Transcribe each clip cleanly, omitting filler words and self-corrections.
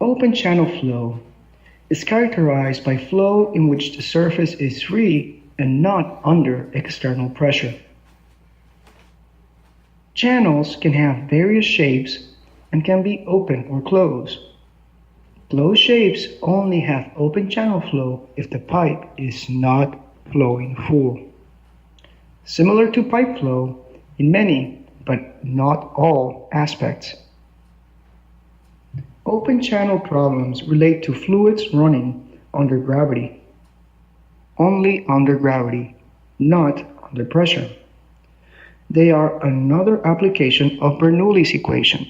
Open channel flow is characterized by flow in which the surface is free and not under external pressure. Channels can have various shapes and can be open or closed. Closed shapes only have open channel flow if the pipe is not flowing full. Similar to pipe flow in many, but not all aspects. Open channel problems relate to fluids running under gravity. Only under gravity, not under pressure. They are another application of Bernoulli's equation.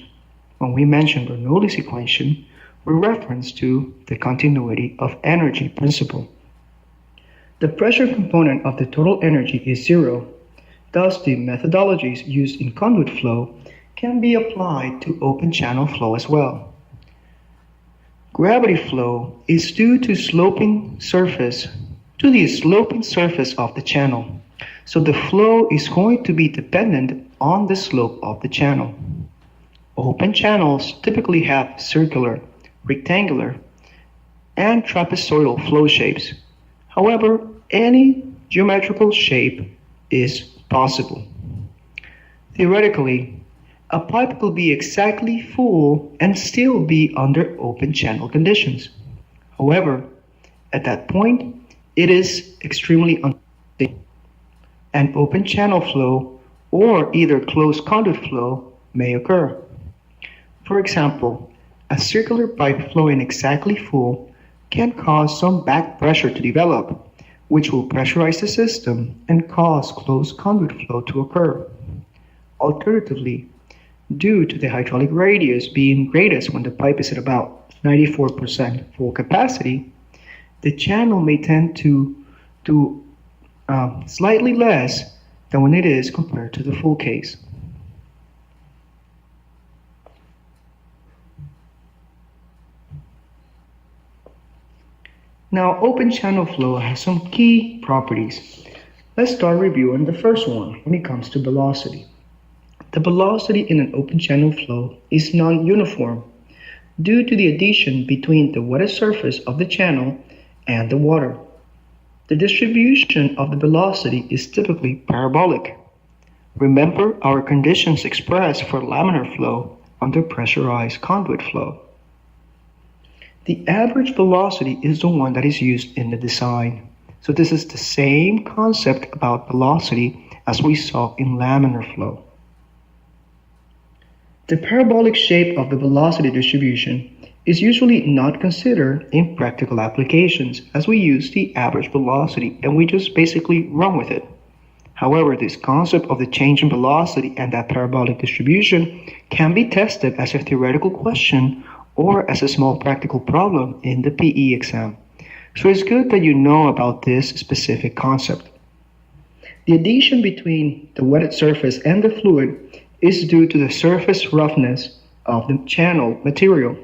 When we mention Bernoulli's equation, we reference to the continuity of energy principle. The pressure component of the total energy is zero. Thus, the methodologies used in conduit flow can be applied to open channel flow as well. Gravity flow is due to the sloping surface of the channel. So the flow is going to be dependent on the slope of the channel. Open channels typically have circular, rectangular, and trapezoidal flow shapes. However, any geometrical shape is possible. Theoretically, a pipe will be exactly full and still be under open channel conditions. However, at that point, it is extremely unstable. An open channel flow or either closed conduit flow may occur. For example, a circular pipe flowing exactly full can cause some back pressure to develop, which will pressurize the system and cause closed conduit flow to occur. Alternatively, due to the hydraulic radius being greatest when the pipe is at about 94% full capacity, the channel may tend to slightly less than when it is compared to the full case. Now, open channel flow has some key properties. Let's start reviewing the first one when it comes to velocity. The velocity in an open channel flow is non-uniform due to the adhesion between the wetted surface of the channel and the water. The distribution of the velocity is typically parabolic. Remember our conditions expressed for laminar flow under pressurized conduit flow. The average velocity is the one that is used in the design. So this is the same concept about velocity as we saw in laminar flow. The parabolic shape of the velocity distribution is usually not considered in practical applications as we use the average velocity and we just basically run with it. However, this concept of the change in velocity and that parabolic distribution can be tested as a theoretical question or as a small practical problem in the PE exam. So it's good that you know about this specific concept. The adhesion between the wetted surface and the fluid is due to the surface roughness of the channel material.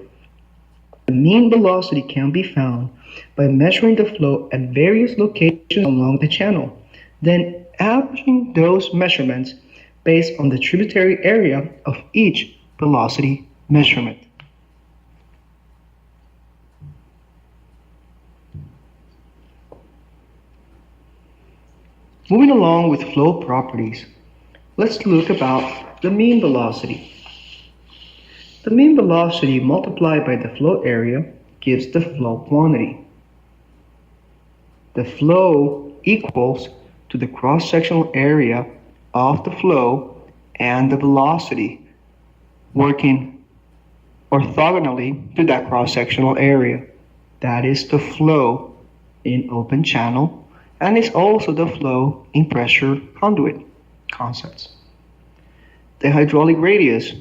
The mean velocity can be found by measuring the flow at various locations along the channel, then averaging those measurements based on the tributary area of each velocity measurement. Moving along with flow properties, let's look about the mean velocity. The mean velocity multiplied by the flow area gives the flow quantity. The flow equals to the cross-sectional area of the flow and the velocity working orthogonally to that cross-sectional area. That is the flow in open channel and it's also the flow in pressure conduit concepts. The hydraulic radius.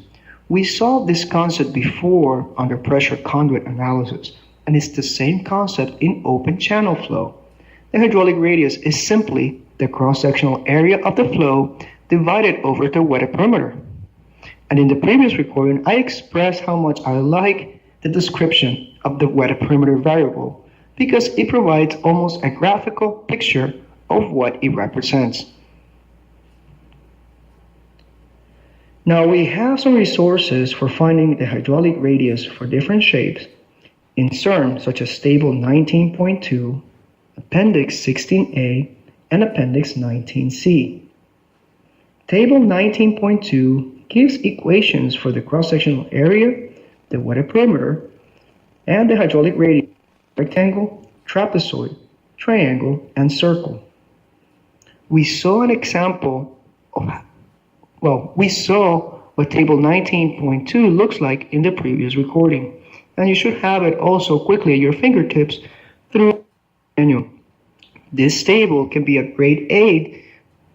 We saw this concept before under pressure conduit analysis, and it's the same concept in open channel flow. The hydraulic radius is simply the cross-sectional area of the flow divided over the wetted perimeter. And in the previous recording, I expressed how much I like the description of the wetted perimeter variable because it provides almost a graphical picture of what it represents. Now we have some resources for finding the hydraulic radius for different shapes, in SERM, such as Table 19.2, Appendix 16A, and Appendix 19C. Table 19.2 gives equations for the cross-sectional area, the wetted perimeter, and the hydraulic radius, rectangle, trapezoid, triangle, and circle. We saw an example of, we saw what Table 19.2 looks like in the previous recording, and you should have it also quickly at your fingertips through the manual. This table can be a great aid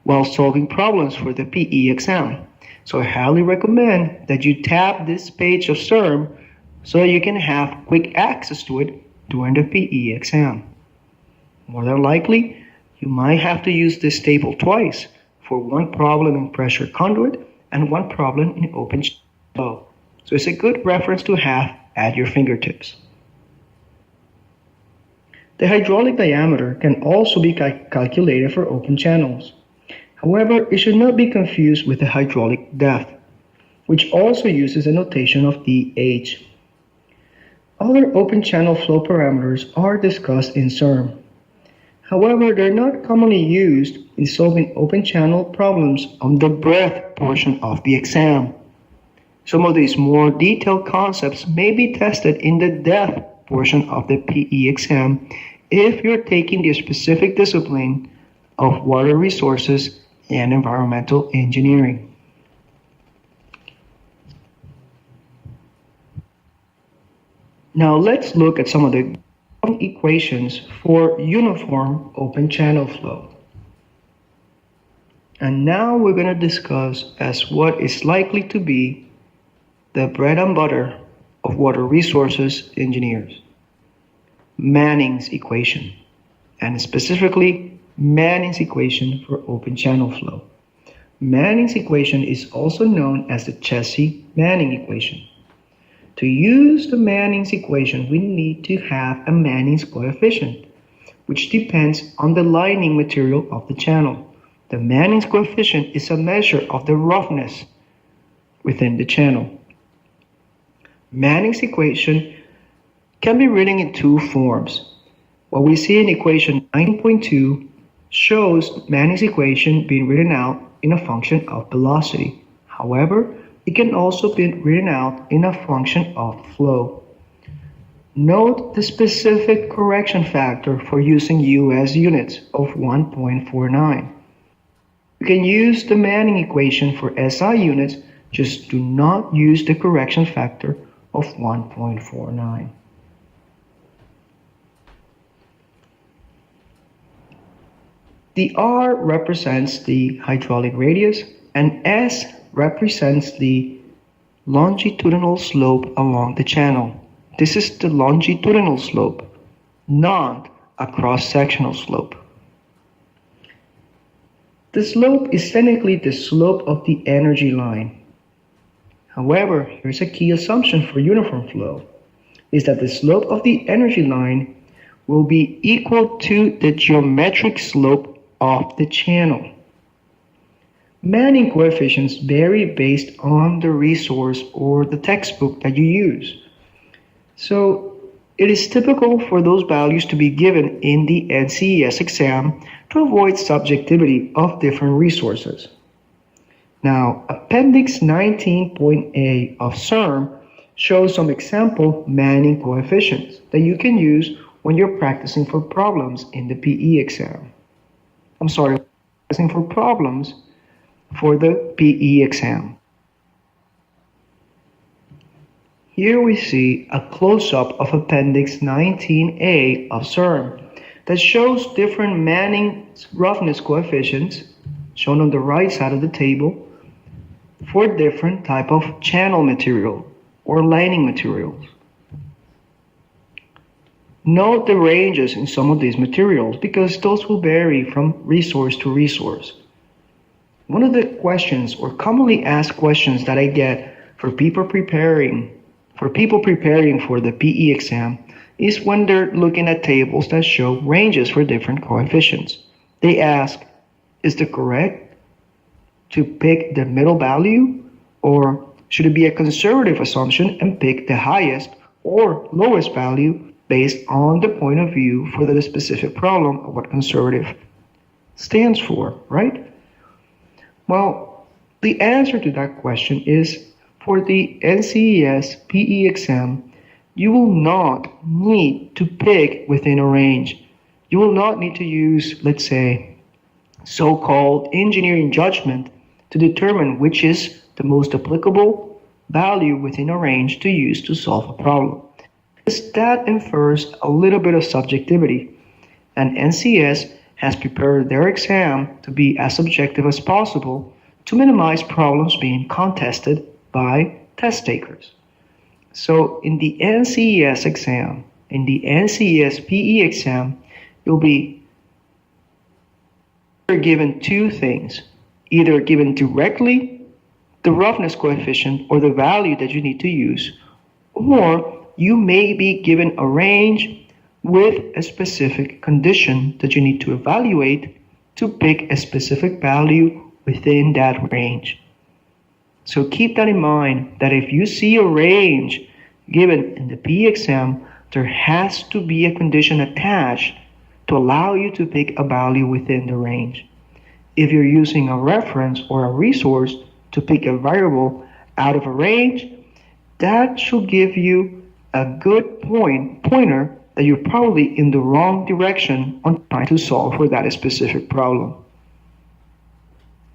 while solving problems for the PE exam. So I highly recommend that you tap this page of SERM so that you can have quick access to it during the PE exam. More than likely, you might have to use this table twice for one problem in pressure conduit and one problem in open flow. So it's a good reference to have at your fingertips. The hydraulic diameter can also be calculated for open channels. However, it should not be confused with the hydraulic depth, which also uses a notation of DH. Other open channel flow parameters are discussed in SERM. However, they're not commonly used in solving open channel problems on the breadth portion of the exam. Some of these more detailed concepts may be tested in the depth portion of the PE exam if you're taking the specific discipline of water resources and environmental engineering. Now let's look at some of the equations for uniform open channel flow. And now we're going to discuss as what is likely to be the bread and butter of water resources engineers, Manning's equation, and specifically Manning's equation for open channel flow. Manning's equation is also known as the Chessy-Manning equation. To use the Manning's equation, we need to have a Manning's coefficient, which depends on the lining material of the channel. The Manning's coefficient is a measure of the roughness within the channel. Manning's equation can be written in two forms. What we see in equation 9.2 shows Manning's equation being written out in a function of velocity. However, it can also be written out in a function of flow. Note the specific correction factor for using US units of 1.49. You can use the Manning equation for SI units, just do not use the correction factor of 1.49. The R represents the hydraulic radius and S represents the longitudinal slope along the channel. This is the longitudinal slope, not a cross-sectional slope. The slope is technically the slope of the energy line. However, here's a key assumption for uniform flow, is that the slope of the energy line will be equal to the geometric slope of the channel. Manning coefficients vary based on the resource or the textbook that you use. So it is typical for those values to be given in the NCES exam to avoid subjectivity of different resources. Now, Appendix 19.A of SERM shows some example Manning coefficients that you can use when you're practicing for problems in the PE exam. Practicing for problems for the PE exam. Here we see a close-up of Appendix 19A of SERM that shows different Manning's roughness coefficients, shown on the right side of the table, for different type of channel material or lining materials. Note the ranges in some of these materials because those will vary from resource to resource. One of the questions or commonly asked questions that I get for people preparing for the PE exam is when they're looking at tables that show ranges for different coefficients. They ask, is it correct to pick the middle value, or should it be a conservative assumption and pick the highest or lowest value based on the point of view for the specific problem of what conservative stands for, right? Well, the answer to that question is for the NCES PE exam, you will not need to pick within a range. You will not need to use, let's say, so-called engineering judgment to determine which is the most applicable value within a range to use to solve a problem. Because that infers a little bit of subjectivity, and NCS has prepared their exam to be as objective as possible to minimize problems being contested by test takers. So in the NCES exam, in the NCES PE exam, you'll be given two things, either given directly the roughness coefficient or the value that you need to use, or you may be given a range with a specific condition that you need to evaluate to pick a specific value within that range. So keep that in mind, that if you see a range given in the PE exam, there has to be a condition attached to allow you to pick a value within the range. If you're using a reference or a resource to pick a variable out of a range, that should give you a good pointer that you're probably in the wrong direction on trying to solve for that specific problem.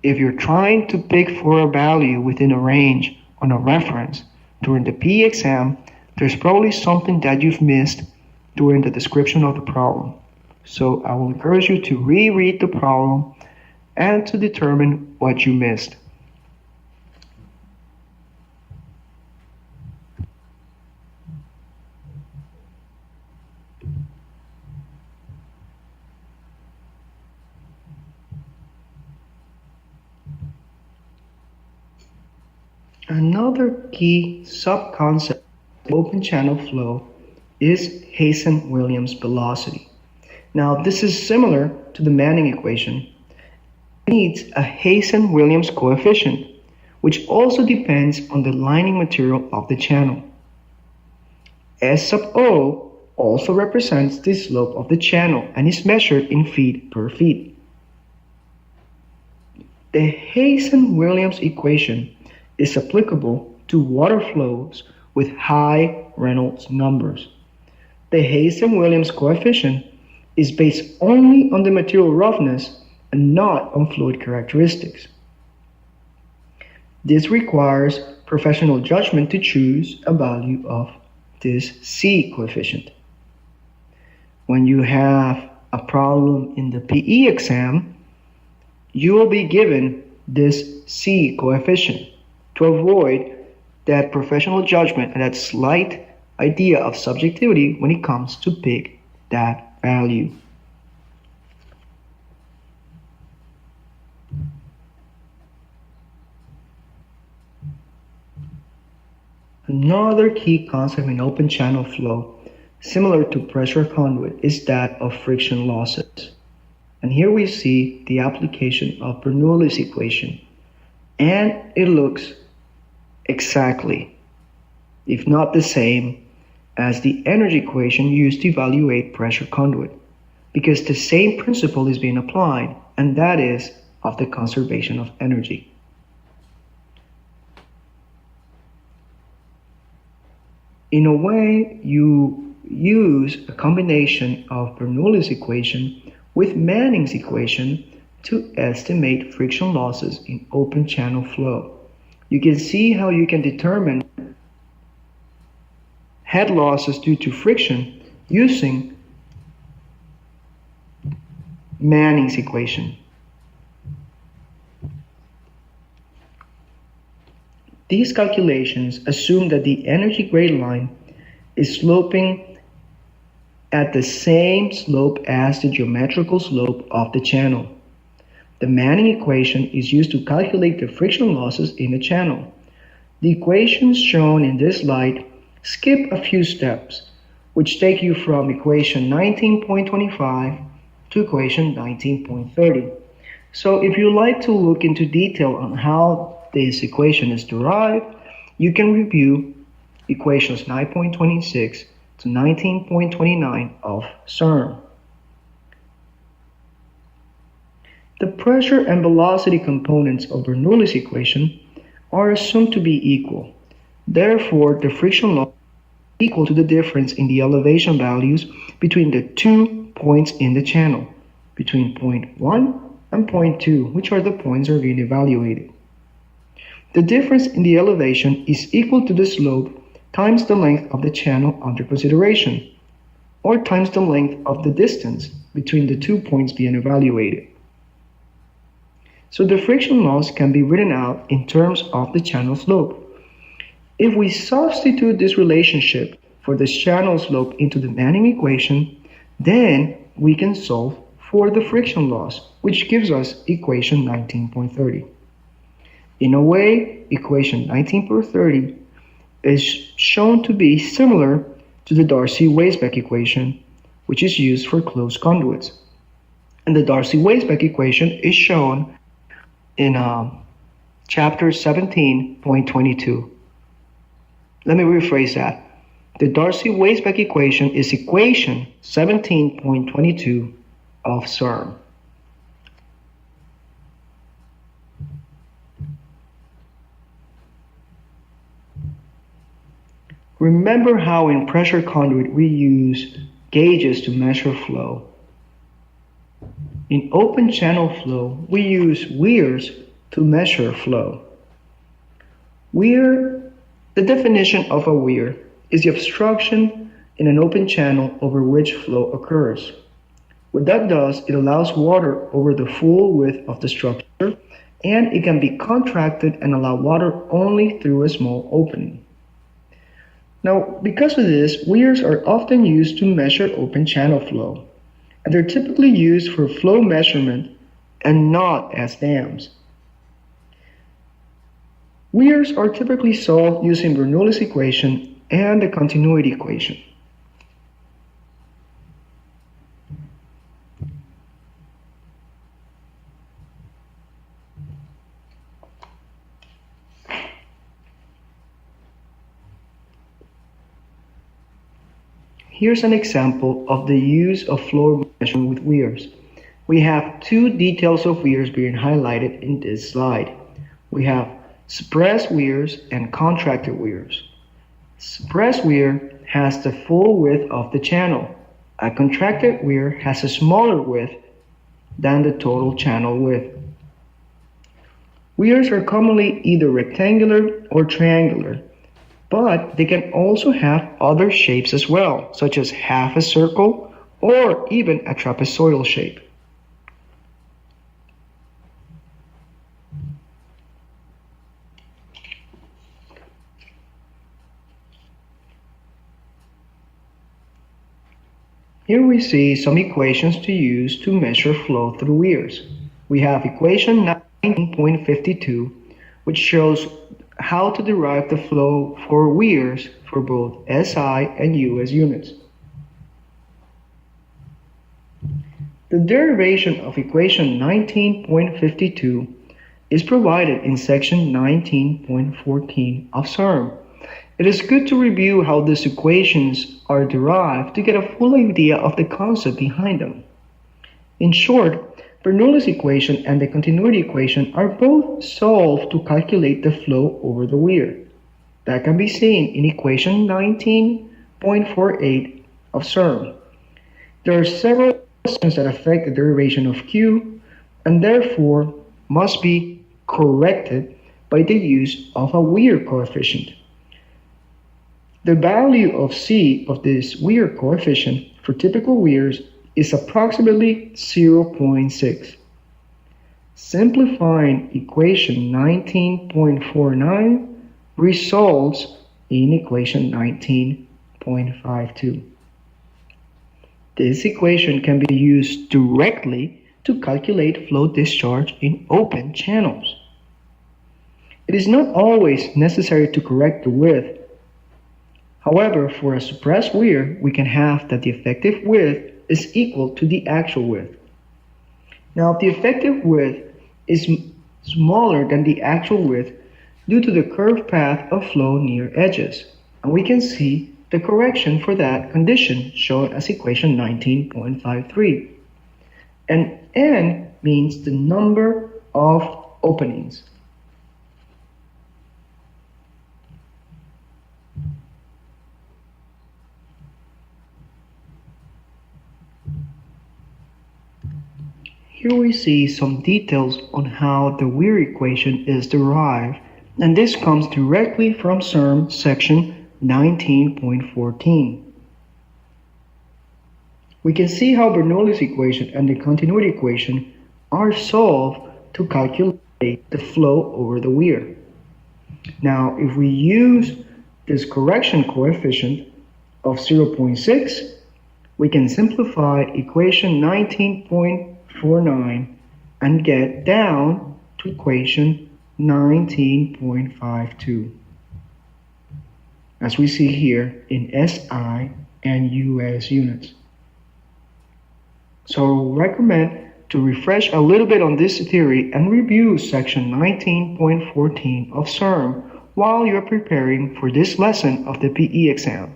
If you're trying to pick for a value within a range on a reference during the PE exam, there's probably something that you've missed during the description of the problem. So I will encourage you to reread the problem and to determine what you missed. Another key sub-concept of open channel flow is Hazen-Williams velocity. Now, this is similar to the Manning equation. It needs a Hazen-Williams coefficient, which also depends on the lining material of the channel. S sub O also represents the slope of the channel and is measured in feet per feet. The Hazen-Williams equation is applicable to water flows with high Reynolds numbers. The Hazen-Williams coefficient is based only on the material roughness and not on fluid characteristics. This requires professional judgment to choose a value of this C coefficient. When you have a problem in the PE exam, you will be given this C coefficient to avoid that professional judgment and that slight idea of subjectivity when it comes to pick that value. Another key concept in open channel flow, similar to pressure conduit, is that of friction losses. And here we see the application of Bernoulli's equation, and it looks exactly, if not the same, as the energy equation used to evaluate pressure conduit, because the same principle is being applied, and that is of the conservation of energy. In a way, you use a combination of Bernoulli's equation with Manning's equation to estimate friction losses in open channel flow. You can see how you can determine head losses due to friction using Manning's equation. These calculations assume that the energy grade line is sloping at the same slope as the geometrical slope of the channel. The Manning equation is used to calculate the friction losses in a channel. The equations shown in this slide skip a few steps, which take you from equation 19.25 to equation 19.30. So if you like to look into detail on how this equation is derived, you can review equations 9.26 to 19.29 of CERN. The pressure and velocity components of Bernoulli's equation are assumed to be equal. Therefore, the friction loss is equal to the difference in the elevation values between the 2 points in the channel, between point 1 and point 2, which are the points that are being evaluated. The difference in the elevation is equal to the slope times the length of the channel under consideration, or times the length of the distance between the 2 points being evaluated. So the friction loss can be written out in terms of the channel slope. If we substitute this relationship for the channel slope into the Manning equation, then we can solve for the friction loss, which gives us equation 19.30. In a way, equation 19.30 is shown to be similar to the Darcy-Weisbach equation, which is used for closed conduits. And the Darcy-Weisbach equation is shown in chapter 17.22. Let me rephrase that. The Darcy-Weisbach equation is equation 17.22 of CERN. Remember how in pressure conduit we use gauges to measure flow. In open channel flow, we use weirs to measure flow. The definition of a weir is the obstruction in an open channel over which flow occurs. What that does, it allows water over the full width of the structure, and it can be contracted and allow water only through a small opening. Now, because of this, weirs are often used to measure open channel flow, and they're typically used for flow measurement and not as dams. Weirs are typically solved using Bernoulli's equation and the continuity equation. Here's an example of the use of flow measurement with weirs. We have two details of weirs being highlighted in this slide. We have suppressed weirs and contracted weirs. Suppressed weir has the full width of the channel. A contracted weir has a smaller width than the total channel width. Weirs are commonly either rectangular or triangular, but they can also have other shapes as well, such as half a circle or even a trapezoidal shape. Here we see some equations to use to measure flow through weirs. We have equation 19.52, which shows how to derive the flow for weirs for both SI and US units. The derivation of equation 19.52 is provided in section 19.14 of CERN. It is good to review how these equations are derived to get a full idea of the concept behind them. In short, Bernoulli's equation and the continuity equation are both solved to calculate the flow over the weir. That can be seen in equation 19.48 of CERN. There are several questions that affect the derivation of Q and therefore must be corrected by the use of a weir coefficient. The value of C of this weir coefficient for typical weirs is approximately 0.6. Simplifying equation 19.49 results in equation 19.52. This equation can be used directly to calculate flow discharge in open channels. It is not always necessary to correct the width. However, for a suppressed weir, we can have that the effective width is equal to the actual width. Now, if the effective width is smaller than the actual width due to the curved path of flow near edges, and we can see the correction for that condition shown as equation 19.53. And N means the number of openings. Here we see some details on how the Weir equation is derived, and this comes directly from SERM section 19.14. We can see how Bernoulli's equation and the continuity equation are solved to calculate the flow over the Weir. Now, if we use this correction coefficient of 0.6, we can simplify equation 19.49 and get down to equation 19.52, as we see here in SI and US units. So I recommend to refresh a little bit on this theory and review section 19.14 of SERM while you're preparing for this lesson of the PE exam.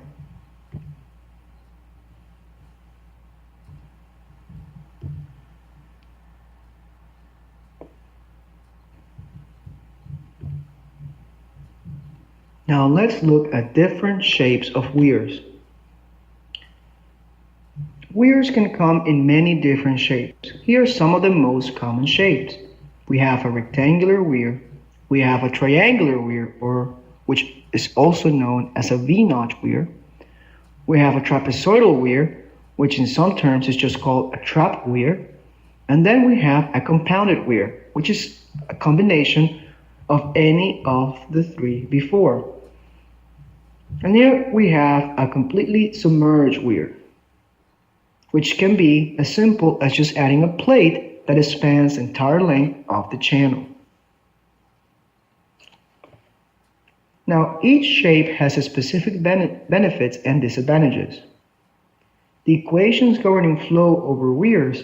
Now let's look at different shapes of weirs. Weirs can come in many different shapes. Here are some of the most common shapes. We have a rectangular weir, we have a triangular weir, or which is also known as a V-notch weir. We have a trapezoidal weir, which in some terms is just called a trap weir. And then we have a compounded weir, which is a combination of any of the three before. And here we have a completely submerged weir, which can be as simple as just adding a plate that spans the entire length of the channel. Now, each shape has a specific benefits and disadvantages. The equations governing flow over weirs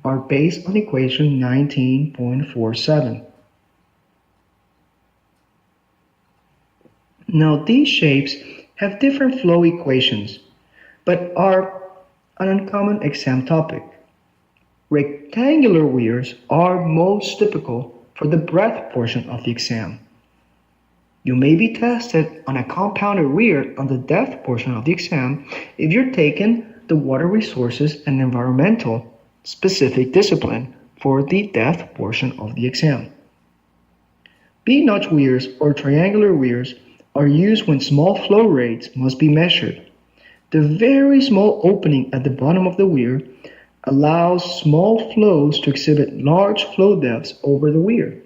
are based on equation 19.47. Now, these shapes have different flow equations, but are an uncommon exam topic. Rectangular weirs are most typical for the breadth portion of the exam. You may be tested on a compounded weir on the depth portion of the exam if you're taking the water resources and environmental specific discipline for the depth portion of the exam. V-notch weirs or triangular weirs are used when small flow rates must be measured. The very small opening at the bottom of the weir allows small flows to exhibit large flow depths over the weir.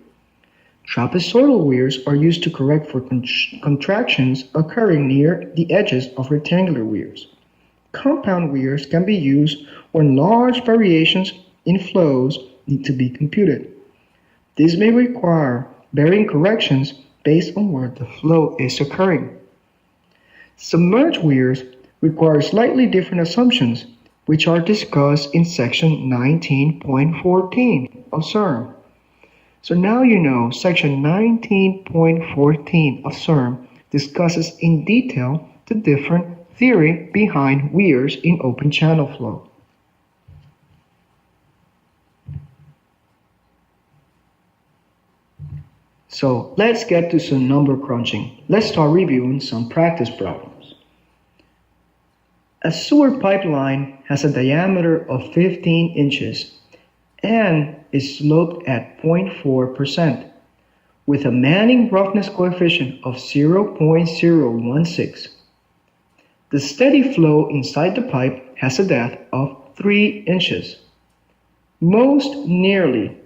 Trapezoidal weirs are used to correct for contractions occurring near the edges of rectangular weirs. Compound weirs can be used when large variations in flows need to be computed. This may require bearing corrections based on where the flow is occurring. Submerged weirs require slightly different assumptions, which are discussed in section 19.14 of SERM. So now you know section 19.14 of SERM discusses in detail the different theory behind weirs in open channel flow. So let's get to some number crunching. Let's start reviewing some practice problems. A sewer pipeline has a diameter of 15 inches and is sloped at 0.4% with a Manning roughness coefficient of 0.016. The steady flow inside the pipe has a depth of 3 inches. Most nearly,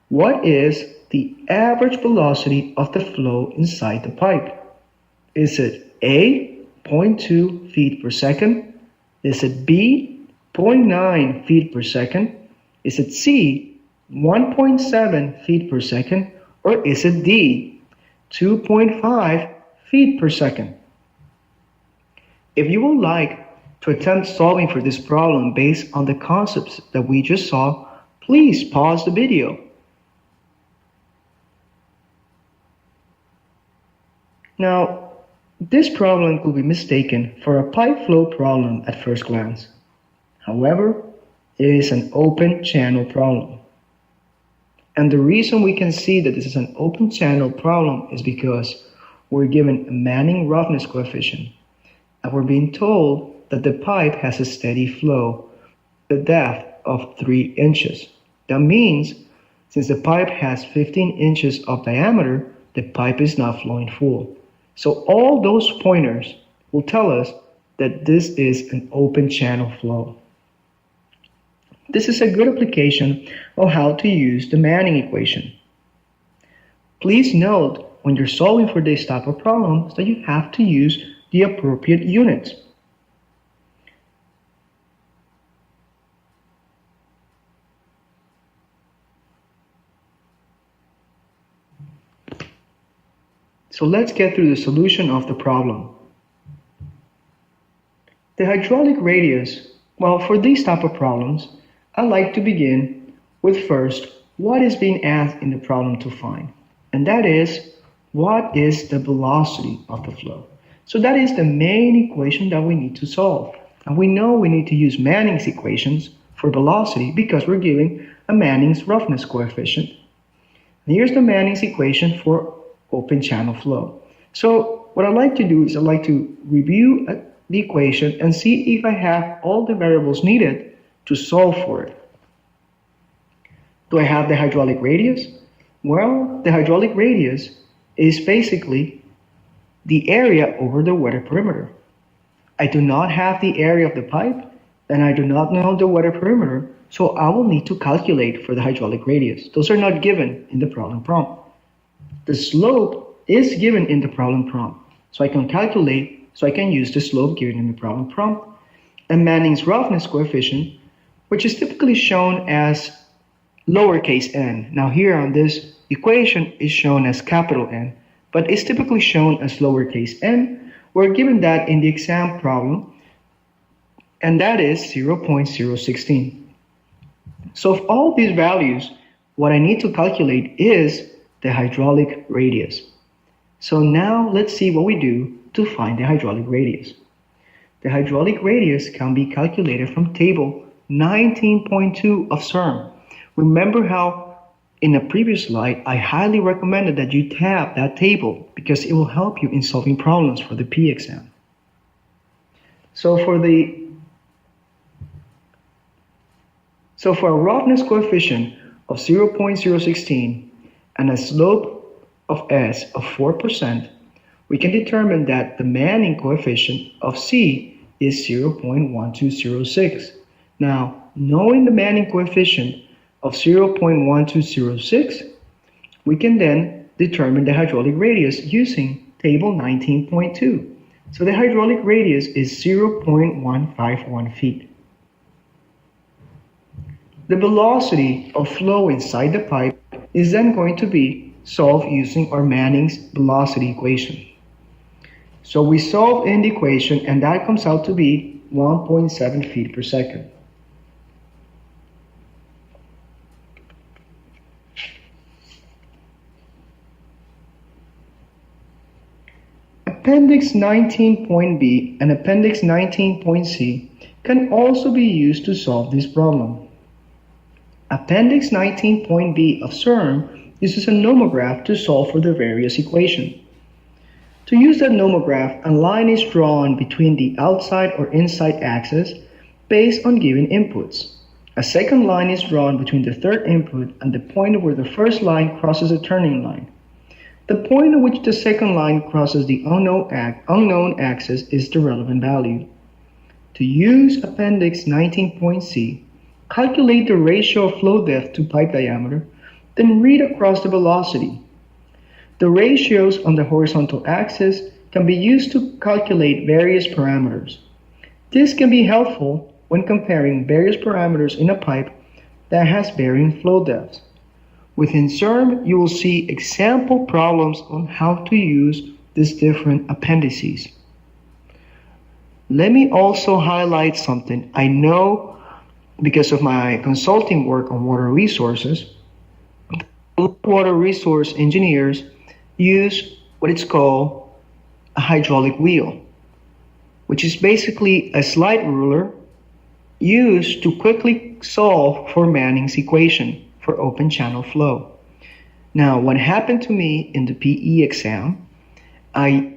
what is the average velocity of the flow inside the pipe? Is it A, 0.2 feet per second? Is it B, 0.9 feet per second? Is it C, 1.7 feet per second? Or is it D, 2.5 feet per second? If you would like to attempt solving for this problem based on the concepts that we just saw, please pause the video. Now, This problem could be mistaken for a pipe flow problem at first glance. However, it is an open channel problem. And the reason we can see that this is an open channel problem is because we're given a Manning roughness coefficient, and we're being told that the pipe has a steady flow with a depth of 3 inches. That means, since the pipe has 15 inches of diameter, the pipe is not flowing full. So all those pointers will tell us that this is an open channel flow. This is a good application of how to use the Manning equation. Please note when you're solving for this type of problems that you have to use the appropriate units. So let's get through the solution of the problem. The hydraulic radius, well, for these type of problems, I like to begin with first what is being asked in the problem to find. And that is, what is the velocity of the flow? So that is the main equation that we need to solve. And we know we need to use Manning's equations for velocity because we're given a Manning's roughness coefficient. And here's the Manning's equation for open channel flow. So what I like to do is I like to review the equation and see if I have all the variables needed to solve for it. Do I have the hydraulic radius? Well, the hydraulic radius is basically the area over the wetter perimeter. I do not have the area of the pipe, and I do not know the wetter perimeter, so I will need to calculate for the hydraulic radius. Those are not given in the problem prompt. The slope is given in the problem prompt, so I can calculate, so I can use the slope given in the problem prompt. And Manning's roughness coefficient, which is typically shown as lowercase n. Now here on this equation is shown as capital N, but it's typically shown as lowercase n. We're given that in the exam problem, and that is 0.016. So of all these values, what I need to calculate is the hydraulic radius. So now let's see what we do to find the hydraulic radius. The hydraulic radius can be calculated from table 19.2 of SERM. Remember how in a previous slide I highly recommended that you tab that table because it will help you in solving problems for the P exam. So for a roughness coefficient of 0.016 and a slope of S of 4%, we can determine that the Manning coefficient of C is 0.1206. Now, knowing the Manning coefficient of 0.1206, we can then determine the hydraulic radius using table 19.2. So the hydraulic radius is 0.151 feet. The velocity of flow inside the pipe is then going to be solved using our Manning's velocity equation. So we solve in the equation and that comes out to be 1.7 feet per second. Appendix 19.b and Appendix 19.c can also be used to solve this problem. Appendix 19.b of SERM uses a nomograph to solve for the various equations. To use that nomograph, a line is drawn between the outside or inside axis based on given inputs. A second line is drawn between the third input and the point where the first line crosses the turning line. The point at which the second line crosses the unknown axis is the relevant value. To use Appendix 19.c, calculate the ratio of flow depth to pipe diameter, then read across the velocity. The ratios on the horizontal axis can be used to calculate various parameters. This can be helpful when comparing various parameters in a pipe that has varying flow depths. Within SERM, you will see example problems on how to use these different appendices. Let me also highlight something. I know because of my consulting work on water resources, water resource engineers use what it's called a hydraulic wheel, which is basically a slide ruler used to quickly solve for Manning's equation for open channel flow. Now, what happened to me in the PE exam, I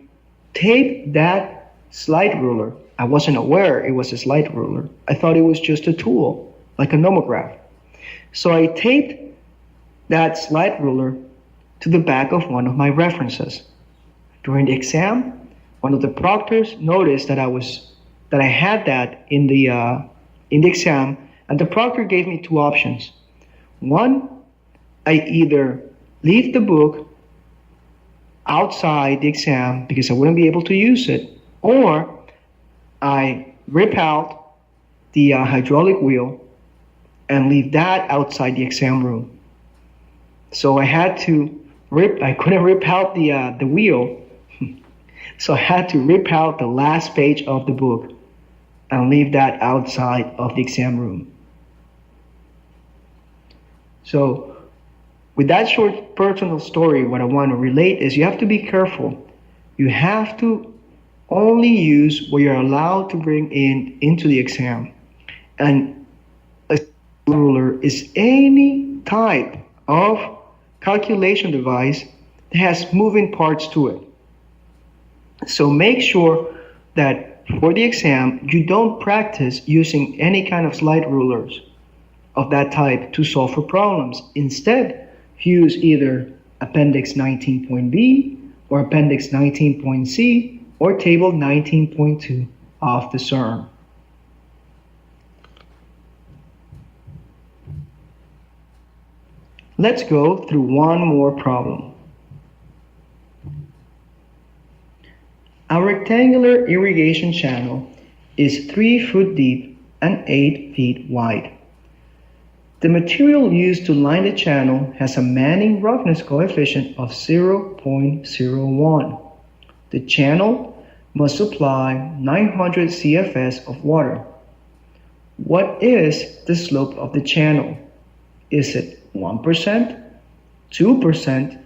taped that slide ruler. I wasn't aware it was a slide ruler. I thought it was just a tool, like a nomograph. So I taped that slide ruler to the back of one of my references. During the exam, one of the proctors noticed that I had that in the exam, and the proctor gave me two options. One, I either leave the book outside the exam because I wouldn't be able to use it, or I rip out the hydraulic wheel and leave that outside the exam room. So I couldn't rip out the wheel, so I had to rip out the last page of the book and leave that outside of the exam room. So with that short personal story, what I want to relate is you have to be careful. You have to only use what you're allowed to bring into the exam. And a ruler is any type of calculation device that has moving parts to it. So make sure that for the exam, you don't practice using any kind of slide rulers of that type to solve for problems. Instead, use either Appendix 19.B or Appendix 19.C or Table 19.2 of the CERN. Let's go through one more problem. A rectangular irrigation channel is 3 foot deep and 8 feet wide. The material used to line the channel has a Manning roughness coefficient of 0.01. The channel must supply 900 CFS of water. What is the slope of the channel? Is it 1%, 2%,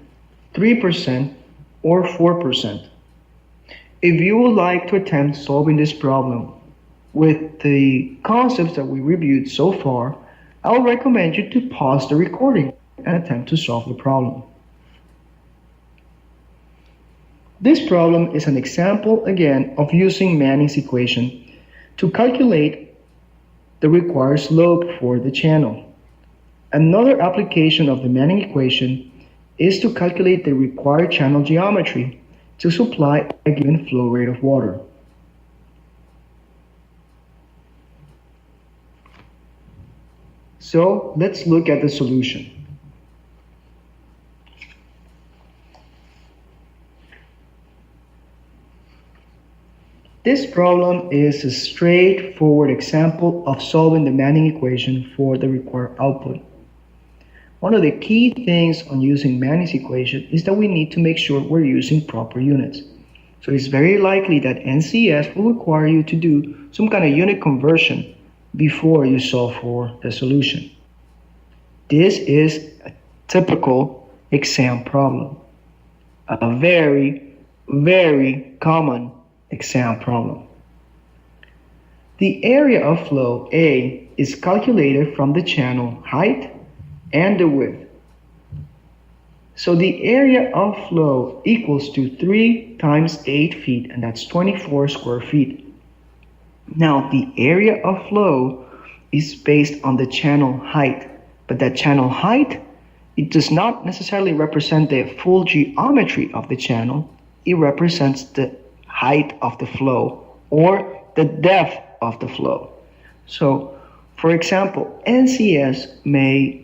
3%, or 4%? If you would like to attempt solving this problem with the concepts that we reviewed so far, I would recommend you to pause the recording and attempt to solve the problem. This problem is an example, again, of using Manning's equation to calculate the required slope for the channel. Another application of the Manning equation is to calculate the required channel geometry to supply a given flow rate of water. So let's look at the solution. This problem is a straightforward example of solving the Manning equation for the required output. One of the key things on using Manning's equation is that we need to make sure we're using proper units. So it's very likely that NCS will require you to do some kind of unit conversion before you solve for the solution. This is a typical exam problem, a very, very common exam problem. The area of flow A is calculated from the channel height and the width. So the area of flow equals to 3 times 8 feet, and that's 24 square feet. Now the area of flow is based on the channel height, but that channel height, it does not necessarily represent the full geometry of the channel. It represents the height of the flow or the depth of the flow. So for example, NCS may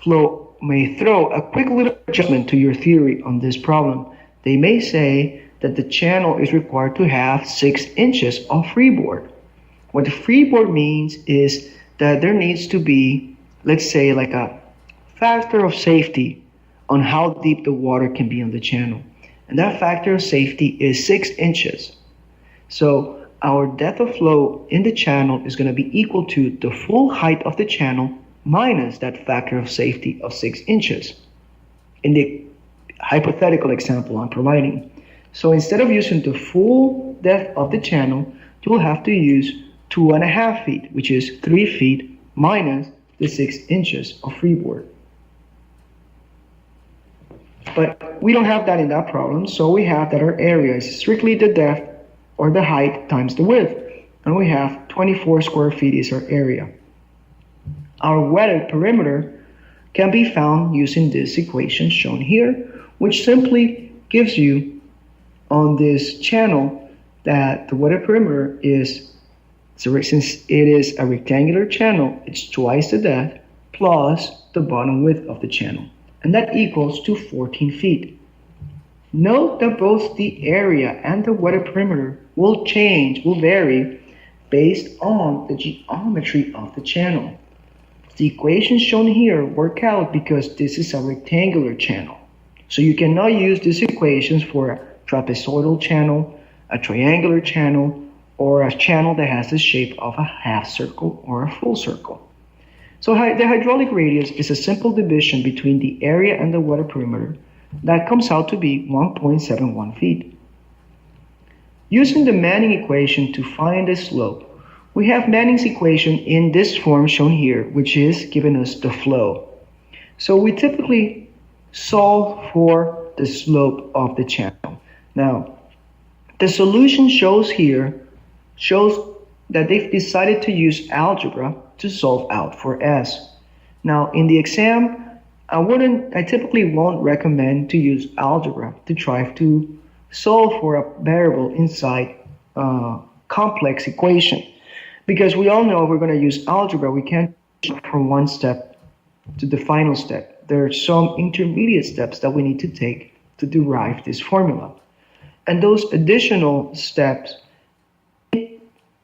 throw a quick little adjustment to your theory on this problem. They may say that the channel is required to have 6 inches of freeboard. What the freeboard means is that there needs to be, let's say, like a factor of safety on how deep the water can be on the channel. And that factor of safety is 6 inches. So our depth of flow in the channel is going to be equal to the full height of the channel minus that factor of safety of 6 inches in the hypothetical example I'm providing. So instead of using the full depth of the channel, you will have to use 2.5 feet, which is 3 feet minus the 6 inches of freeboard. But we don't have that in that problem, so we have that our area is strictly the depth or the height times the width, and we have 24 square feet is our area. Our wetted perimeter can be found using this equation shown here, which simply gives you on this channel that the wetted perimeter is, since it is a rectangular channel, it's twice the depth plus the bottom width of the channel, and that equals to 14 feet. Note that both the area and the wetted perimeter will vary based on the geometry of the channel. The equations shown here work out because this is a rectangular channel. So you cannot use these equations for a trapezoidal channel, a triangular channel, or a channel that has the shape of a half circle or a full circle. So the hydraulic radius is a simple division between the area and the wetted perimeter that comes out to be 1.71 feet. Using the Manning equation to find the slope, we have Manning's equation in this form shown here, which is giving us the flow. So we typically solve for the slope of the channel. Now, the solution shows that they've decided to use algebra to solve out for S. Now, in the exam, I typically won't recommend to use algebra to try to solve for a variable inside a complex equation. Because we all know if we're going to use algebra, we can't jump from one step to the final step. There are some intermediate steps that we need to take to derive this formula. And those additional steps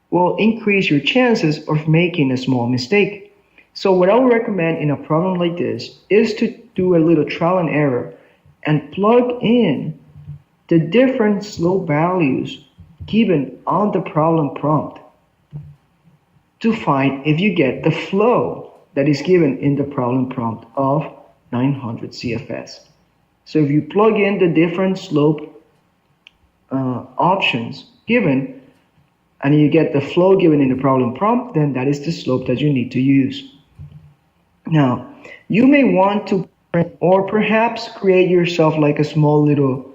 will increase your chances of making a small mistake. So what I would recommend in a problem like this is to do a little trial and error and plug in the different slope values given on the problem prompt to find if you get the flow that is given in the problem prompt of 900 CFS. So if you plug in the different slope options given and you get the flow given in the problem prompt, then that is the slope that you need to use. Now, you may want to print or perhaps create yourself like a small little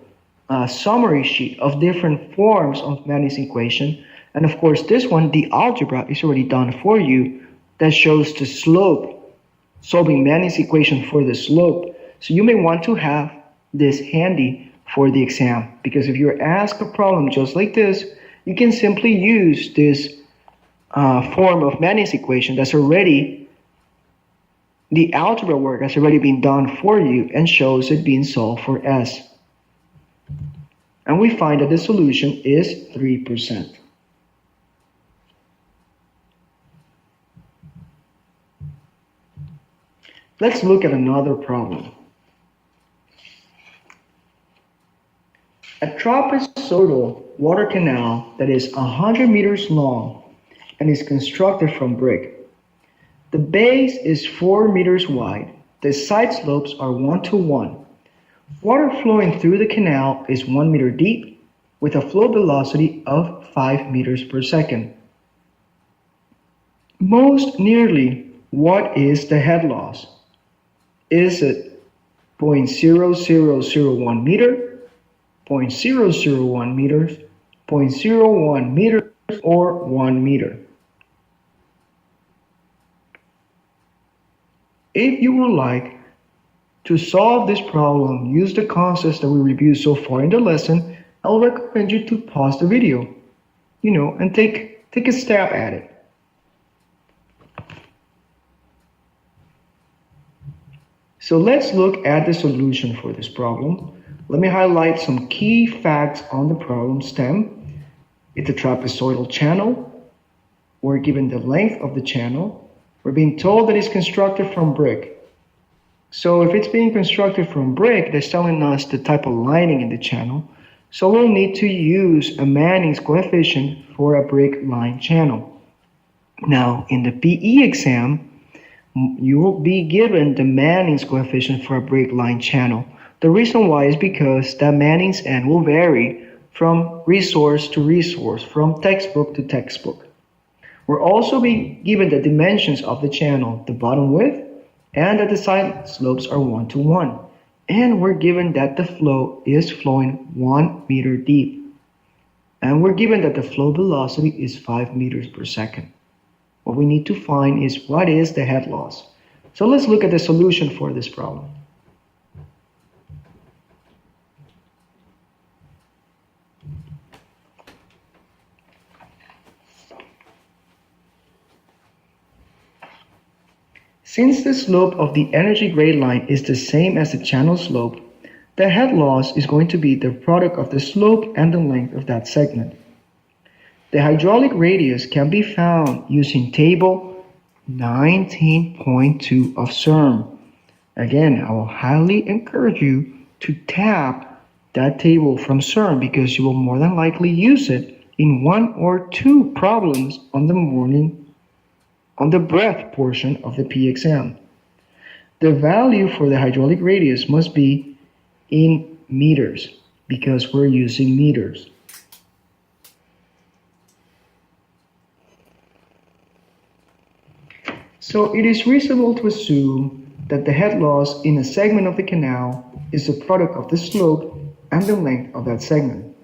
summary sheet of different forms of Manning's equation. And of course, this one, the algebra is already done for you that shows the slope, solving Manning's equation for the slope. So you may want to have this handy for the exam, because if you're asked a problem just like this, you can simply use this form of Manning's equation that's already, the algebra work has already been done for you and shows it being solved for S. And we find that the solution is 3%. Let's look at another problem. A trapezoidal water canal that is 100 meters long and is constructed from brick. The base is 4 meters wide. The side slopes are 1:1. Water flowing through the canal is 1 meter deep with a flow velocity of 5 meters per second. Most nearly, what is the head loss? Is it 0.0001 meter, 0.001 meters, 0.01 meters, or 1 meter? If you would like to solve this problem, use the concepts that we reviewed so far in the lesson, I'll recommend you to pause the video, and take a stab at it. So let's look at the solution for this problem. Let me highlight some key facts on the problem stem. It's a trapezoidal channel. We're given the length of the channel. We're being told that it's constructed from brick. So if it's being constructed from brick, that's telling us the type of lining in the channel. So we'll need to use a Manning's coefficient for a brick line channel. Now, in the PE exam, you will be given the Manning's coefficient for a brick line channel. The reason why is because the Manning's n will vary from resource to resource, from textbook to textbook. We're also being given the dimensions of the channel, the bottom width, and that the side slopes are 1 to 1. And we're given that the flow is flowing 1 meter deep. And we're given that the flow velocity is 5 meters per second. What we need to find is what is the head loss. So let's look at the solution for this problem. Since the slope of the energy grade line is the same as the channel slope, the head loss is going to be the product of the slope and the length of that segment. The hydraulic radius can be found using table 19.2 of CERM. Again, I will highly encourage you to tap that table from CERM because you will more than likely use it in 1 or 2 problems on the breadth portion of the P exam. The value for the hydraulic radius must be in meters because we're using meters. So it is reasonable to assume that the head loss in a segment of the canal is the product of the slope and the length of that segment.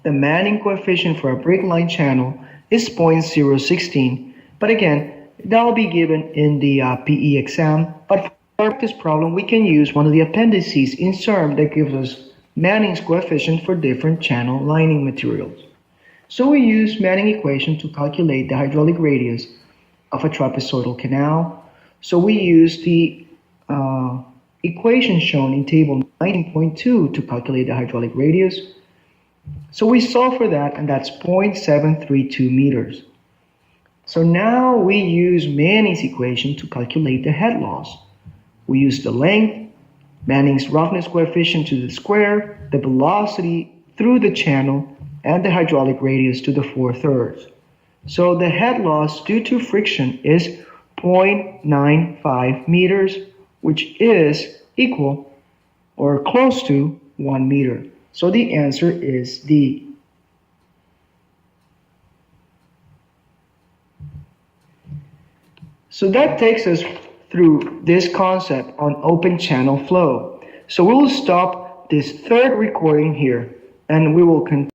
The Manning coefficient for a break line channel is 0.016, but again, that will be given in the PE exam. But for our practice problem, we can use one of the appendices in CERM that gives us Manning's coefficient for different channel lining materials. So we use Manning equation to calculate the hydraulic radius of a trapezoidal canal. So we use the equation shown in table 19.2 to calculate the hydraulic radius. So we solve for that, and that's 0.732 meters. So now we use Manning's equation to calculate the head loss. We use the length, Manning's roughness coefficient to the square, the velocity through the channel, and the hydraulic radius to the 4/3. So the head loss due to friction is 0.95 meters, which is equal or close to 1 meter. So the answer is D. So that takes us through this concept on open channel flow. So we will stop this third recording here and we will continue.